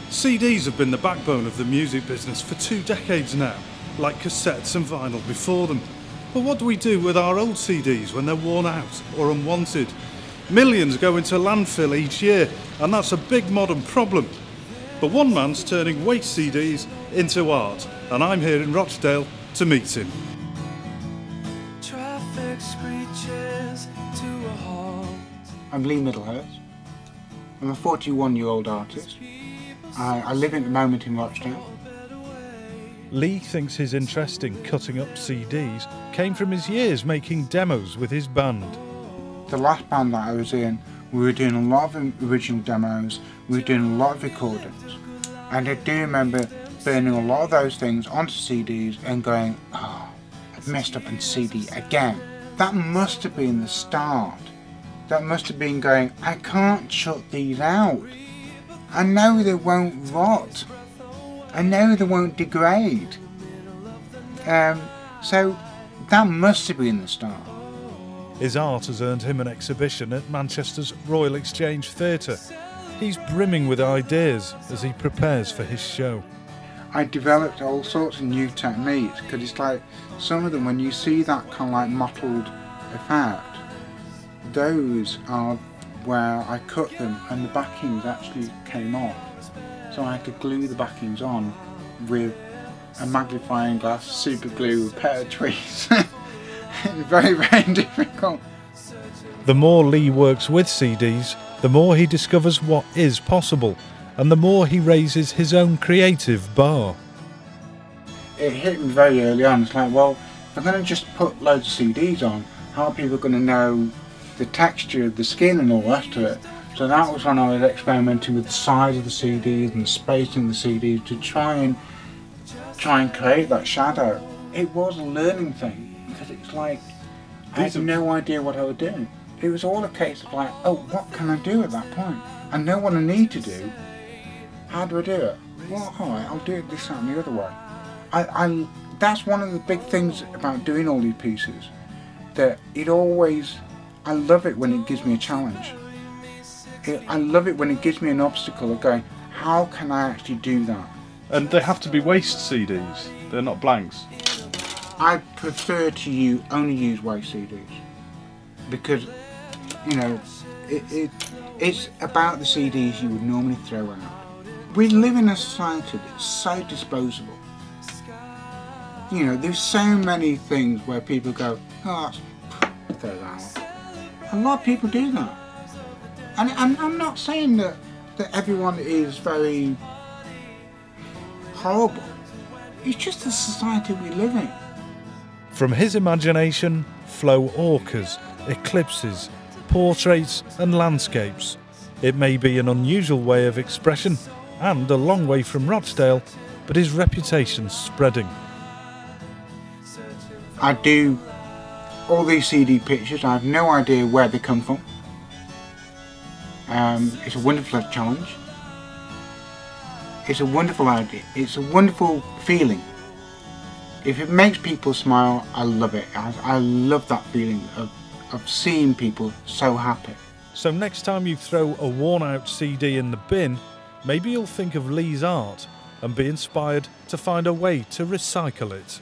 CDs have been the backbone of the music business for 2 decades now, like cassettes and vinyl before them. But what do we do with our old CDs when they're worn out or unwanted? Millions go into landfill each year, and that's a big modern problem. But one man's turning waste CDs into art, and I'm here in Rochdale to meet him. Traffic screeches to a halt. I'm Lee Middlehurst. I'm a 41-year-old artist. I live at the moment in Rochdale. Lee thinks his interest in cutting up CDs came from his years making demos with his band. The last band that I was in, we were doing a lot of original demos, we were doing a lot of recordings. And I do remember burning a lot of those things onto CDs and going, oh, I've messed up on CD again. That must have been the start. That must have been going, I can't shut these out. I know they won't rot. I know they won't degrade. So that must have been the start. His art has earned him an exhibition at Manchester's Royal Exchange Theatre. He's brimming with ideas as he prepares for his show. I developed all sorts of new techniques, because it's like some of them, when you see that kind of like mottled effect, those are where I cut them and the backings actually came off. So I had to glue the backings on with a magnifying glass, super glue, a pair of tweezers. Very, very difficult. The more Lee works with CDs, the more he discovers what is possible, and the more he raises his own creative bar. It hit me very early on. It's like, well, if I'm going to just put loads of CDs on, how are people going to know the texture of the skin and all the rest of it? So that was when I was experimenting with the size of the CDs and the spacing of the CDs to try and create that shadow. It was a learning thing, because it's like I had no idea what I was doing. It was all a case of like, oh, what can I do at that point? I know what I need to do. How do I do it? Well, alright, I'll do it this, that and the other way. That's one of the big things about doing all these pieces, that I love it when it gives me a challenge. I love it when it gives me an obstacle of going, how can I actually do that? And they have to be waste CDs, they're not blanks. I prefer to only use waste CDs, because, you know, it's about the CDs you would normally throw out. We live in a society that's so disposable. You know, there's so many things where people go, oh, that's throw that out. A lot of people do that. And I'm not saying that everyone is very horrible. It's just the society we live in. From his imagination flow orcas, eclipses, portraits and landscapes. It may be an unusual way of expression and a long way from Rochdale, but his reputation's spreading. I do all these CD pictures. I have no idea where they come from. It's a wonderful challenge. It's a wonderful idea. It's a wonderful feeling. If it makes people smile, I love it. I love that feeling of seeing people so happy. So next time you throw a worn-out CD in the bin, maybe you'll think of Lee's art and be inspired to find a way to recycle it.